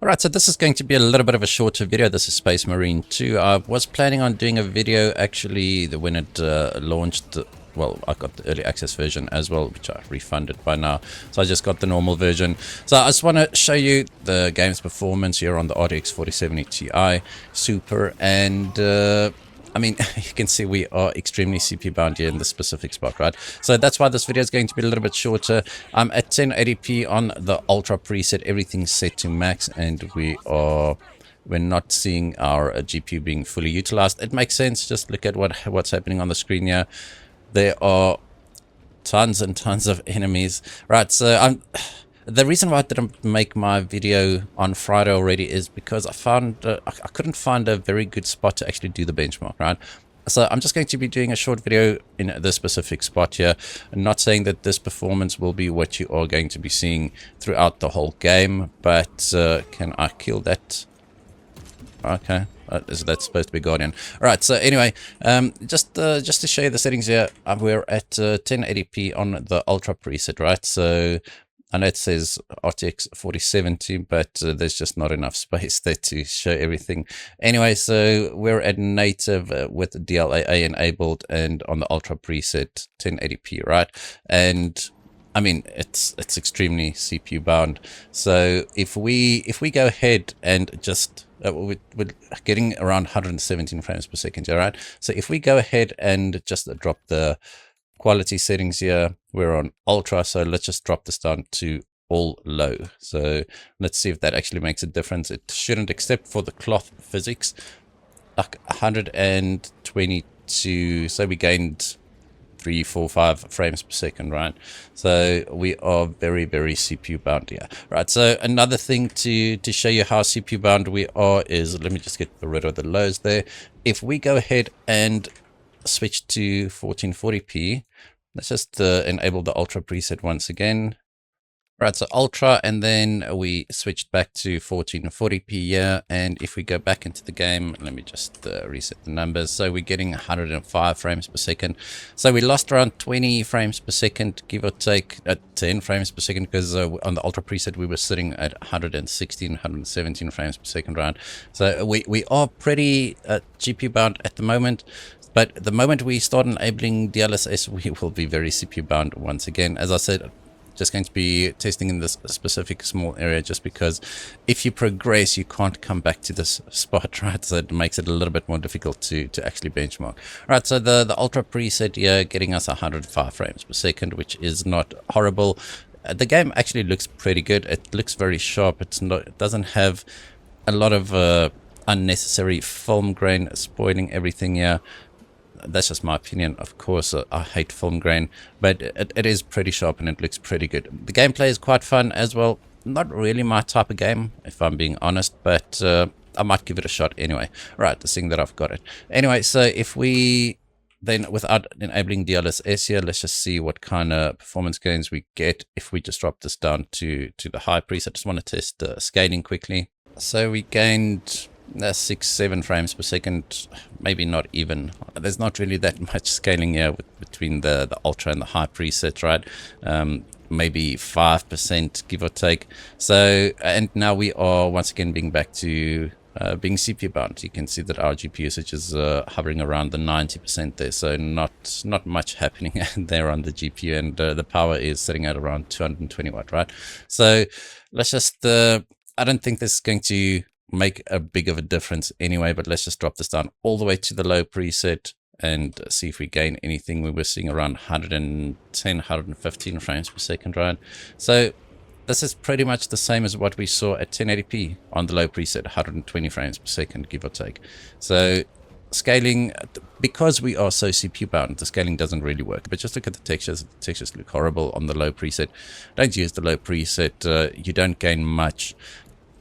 Alright, so this is going to be a little bit of a shorter video. This is Space Marine 2. I was planning on doing a video actually when it launched. Well, I got the early access version as well, which I refunded by now. So I just got the normal version. So I just want to show you the game's performance here on the RTX 4070 Ti Super. And I mean, you can see we are extremely CPU bound here in this specific spot, right? So that's why this video is going to be a little bit shorter. I'm at 1080p on the Ultra preset. Everything's set to max, and we're not seeing our GPU being fully utilized. It makes sense. Just look at what's happening on the screen here. There are tons and tons of enemies, right? So the reason why I didn't make my video on Friday already is because I found I couldn't find a very good spot to actually do the benchmark, right? So I'm just going to be doing a short video in this specific spot here. I'm not saying that this performance will be what you are going to be seeing throughout the whole game, but can I kill that? Okay. Is that supposed to be Guardian? All right. So anyway, just to show you the settings here, we're at 1080p on the Ultra preset, right? So I know it says RTX 4070, but there's just not enough space there to show everything. Anyway, so we're at native with DLAA enabled and on the Ultra preset 1080p, right? And I mean, it's extremely CPU bound. So if we go ahead and just we're getting around 117 frames per second, all right? So if we go ahead and just drop the quality settings here, we're on ultra, so let's just drop this down to all low. So let's see if that actually makes a difference. It shouldn't, except for the cloth physics. Like 122, so we gained 3, 4, 5 frames per second, right? So we are very, very CPU bound here, right? So another thing to show you how CPU bound we are is, let me just get rid of the lows there. If we go ahead and switch to 1440p, let's just enable the Ultra preset once again. Right, so Ultra, and then we switched back to 1440p here, and if we go back into the game, let me just reset the numbers. So we're getting 105 frames per second. So we lost around 20 frames per second, give or take, at 10 frames per second, because on the Ultra preset we were sitting at 116, 117 frames per second, right? So we are pretty GPU bound at the moment. But the moment we start enabling DLSS, we will be very CPU bound once again. As I said, just going to be testing in this specific small area, just because if you progress, you can't come back to this spot, right? So it makes it a little bit more difficult to actually benchmark. Right, so the Ultra preset here getting us 105 frames per second, which is not horrible. The game actually looks pretty good. It looks very sharp. It doesn't have a lot of unnecessary film grain spoiling everything here. That's just my opinion, of course. I hate film grain, but it is pretty sharp and it looks pretty good. The gameplay is quite fun as well. Not really my type of game, if I'm being honest, but I might give it a shot anyway. Right, seeing that I've got it. Anyway, so if we then, without enabling DLSS here, let's just see what kind of performance gains we get if we just drop this down to the high preset. I just want to test scaling quickly. So we gained 6, 7 frames per second, maybe not even. There's not really that much scaling here between the ultra and the high preset, right? Maybe 5%, give or take. So, and now we are once again being back to being CPU bound. You can see that our GPU usage is hovering around the 90% there, so not much happening there on the GPU, and the power is sitting at around 220 watt, right? So let's just I don't think this is going to make a big of a difference anyway, but let's just drop this down all the way to the low preset and see if we gain anything. We were seeing around 110, 115 frames per second, right? So this is pretty much the same as what we saw at 1080p on the low preset, 120 frames per second, give or take. So scaling, because we are so CPU bound, the scaling doesn't really work. But just look at the textures. The textures look horrible on the low preset. Don't use the low preset. You don't gain much.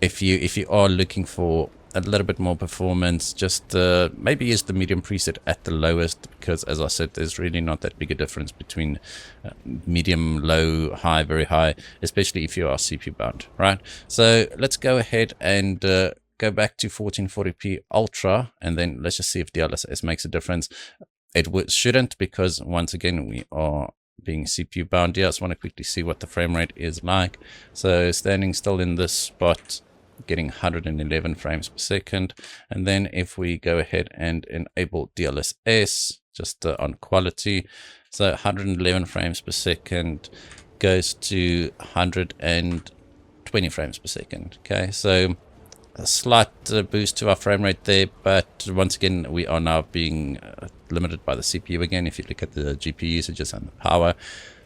If you are looking for a little bit more performance, just maybe use the medium preset at the lowest, because as I said, there's really not that big a difference between medium, low, high, very high, especially if you are CPU bound, right? So let's go ahead and go back to 1440p Ultra, and then let's just see if DLSS makes a difference. It shouldn't, because once again we are being CPU bound here. I just want to quickly see what the frame rate is like. So standing still in this spot, getting 111 frames per second. And then if we go ahead and enable DLSS just on quality, so 111 frames per second goes to 120 frames per second. Okay, so a slight boost to our frame rate there, but once again we are now being limited by the CPU again. If you look at the GPU usages and the power,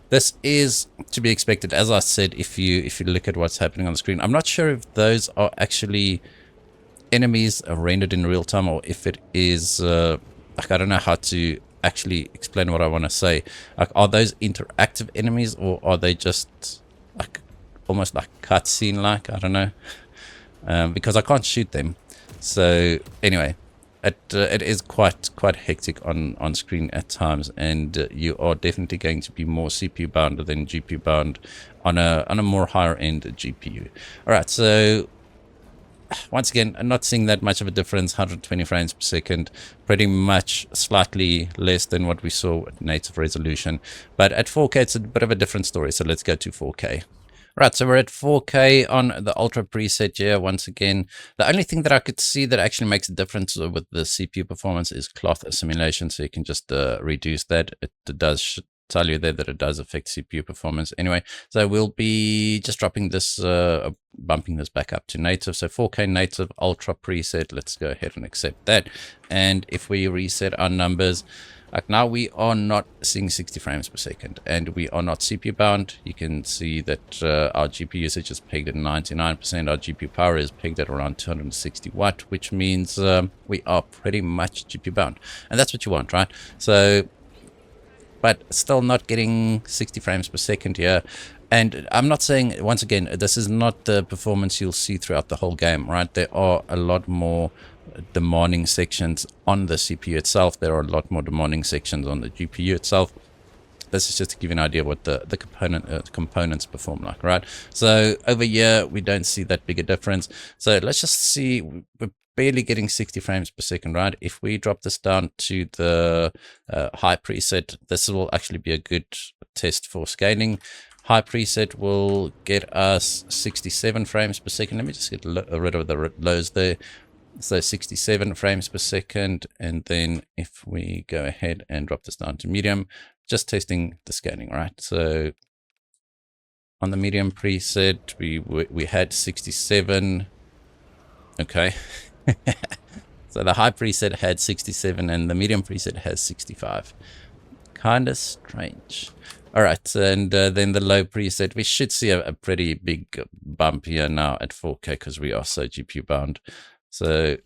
this is to be expected. As I said, if you look at what's happening on the screen, I'm not sure if those are actually enemies rendered in real time, or if it is like, I don't know how to actually explain what I want to say. Like, are those interactive enemies, or are they just like almost like cutscene like? I don't know. Because I can't shoot them. So anyway, it is quite hectic on screen at times, and you are definitely going to be more CPU bound than GPU bound on a more higher end GPU. All right, so once again, I'm not seeing that much of a difference. 120 frames per second, pretty much slightly less than what we saw at native resolution, but at 4K it's a bit of a different story. So let's go to 4K. Right, so we're at 4K on the Ultra preset here. Once again, the only thing that I could see that actually makes a difference with the CPU performance is cloth assimilation. So you can just reduce that. It does tell you there that it does affect CPU performance. Anyway, so we'll be just dropping this, bumping this back up to native. So 4K native Ultra preset. Let's go ahead and accept that. And if we reset our numbers, like now we are not seeing 60 frames per second, and we are not CPU bound. You can see that our GPU usage is pegged at 99%. Our GPU power is pegged at around 260 watt, which means we are pretty much GPU bound, and that's what you want, right? So, but still not getting 60 frames per second here. And I'm not saying, once again, this is not the performance you'll see throughout the whole game, right? There are a lot more demanding sections on the CPU itself. There are a lot more demanding sections on the GPU itself. This is just to give you an idea what the components perform like, right? So over here, we don't see that big a difference. So let's just see, we're barely getting 60 frames per second, right? If we drop this down to the high preset, this will actually be a good test for scaling. High preset will get us 67 frames per second. Let me just get rid of the lows there. So 67 frames per second. And then if we go ahead and drop this down to medium, just testing the scaling, right? So on the medium preset, we had 67. Okay. So the high preset had 67 and the medium preset has 65. Kind of strange. All right, and then the low preset, we should see a pretty big bump here now at 4K because we are so GPU bound. So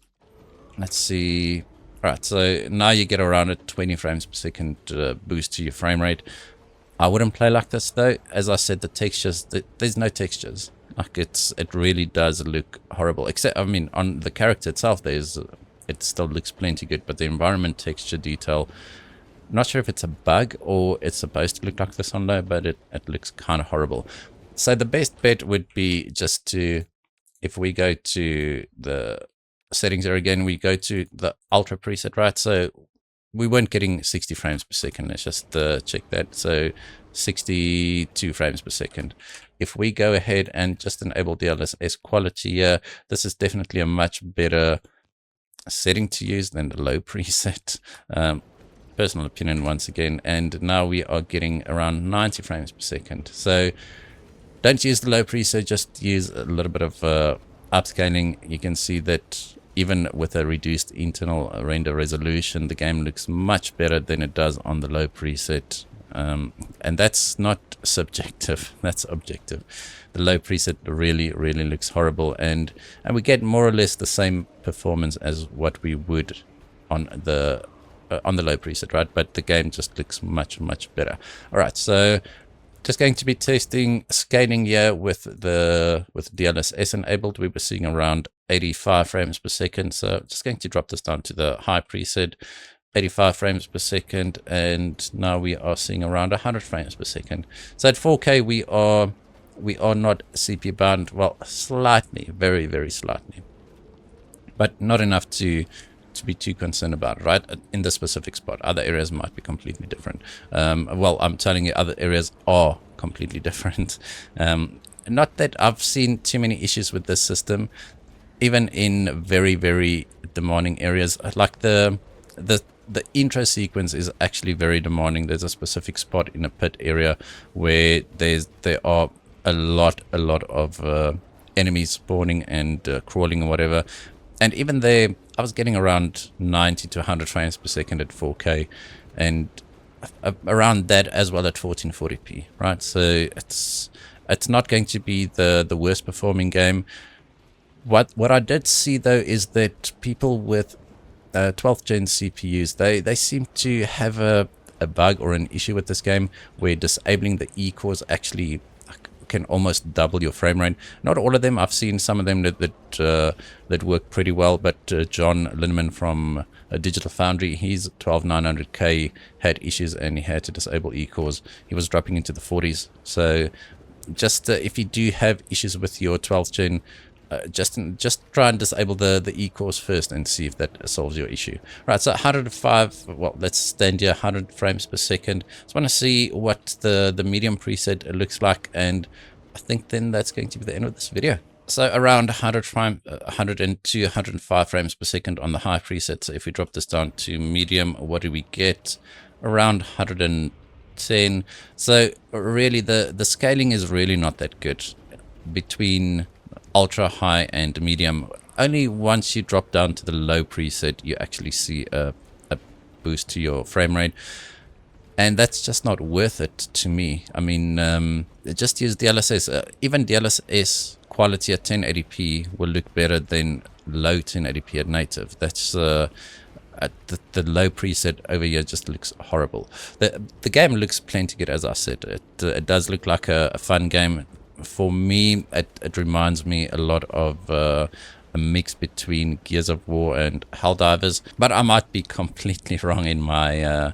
let's see. All right, so now you get around a 20 frames per second boost to your frame rate. I wouldn't play like this though. As I said, the textures, there's no textures. Like it really does look horrible. Except, I mean, on the character itself, it still looks plenty good, but the environment texture detail, not sure if it's a bug or it's supposed to look like this on low, but it looks kind of horrible. So the best bet would be just to, if we go to the settings there again, we go to the ultra preset, right? So we weren't getting 60 frames per second. Let's just check that. So 62 frames per second. If we go ahead and just enable DLSS quality here, this is definitely a much better setting to use than the low preset. Personal opinion once again, and now we are getting around 90 frames per second. So don't use the low preset, just use a little bit of upscaling. You can see that even with a reduced internal render resolution, the game looks much better than it does on the low preset. And that's not subjective, that's objective. The low preset really looks horrible, and we get more or less the same performance as what we would on the low preset, right? But the game just looks much better. All right, so just going to be testing scaling here with DLSS enabled. We were seeing around 85 frames per second. So just going to drop this down to the high preset, 85 frames per second, and now we are seeing around 100 frames per second. So at 4K we are not CPU bound. Well, slightly, very slightly, but not enough to be too concerned about, right? In this specific spot, other areas might be completely different. Well, I'm telling you, other areas are completely different. Not that I've seen too many issues with this system. even in very, very demanding areas, like the intro sequence is actually very demanding. There's a specific spot in a pit area where there are a lot of enemies spawning and crawling or whatever. And even there, I was getting around 90 to 100 frames per second at 4K, and around that as well at 1440p, right? So it's not going to be the worst performing game. What I did see though is that people with 12th gen CPUs, they seem to have a bug or an issue with this game where disabling the E-cores actually can almost double your frame rate. Not all of them. I've seen some of them that work pretty well, but John Linneman from Digital Foundry, his 12900K had issues and he had to disable E-cores. He was dropping into the 40s. So just if you do have issues with your 12th gen, just try and disable the E-cores first and see if that solves your issue. Right, so 105, well, let's stand here, 100 frames per second. Just want to see what the medium preset looks like, and I think then that's going to be the end of this video. So around 102, 105 frames per second on the high preset. So if we drop this down to medium, what do we get? Around 110. So really the scaling is really not that good between ultra high and medium. Only once you drop down to the low preset you actually see a boost to your frame rate, and that's just not worth it to me. I mean, just use DLSS. Even DLSS quality at 1080p will look better than low 1080p at native. That's at the low preset over here just looks horrible. The game looks plenty good, as I said. It does look like a fun game. For me, it reminds me a lot of a mix between Gears of War and Helldivers, but I might be completely wrong in my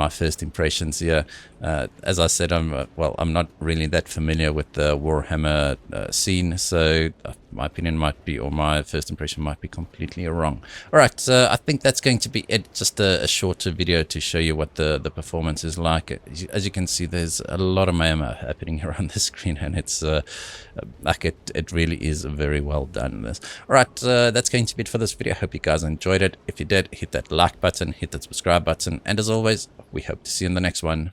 first impressions here. As I said, I'm not really that familiar with the Warhammer scene, so my opinion might be, or my first impression might be completely wrong. All right, I think that's going to be it. Just a shorter video to show you what the performance is like. As you can see, there's a lot of mayhem happening around the screen, and it's like it really is very well done. This. All right, that's going to be it for this video. I hope you guys enjoyed it. If you did, hit that like button, hit that subscribe button, and as always, we hope to see you in the next one.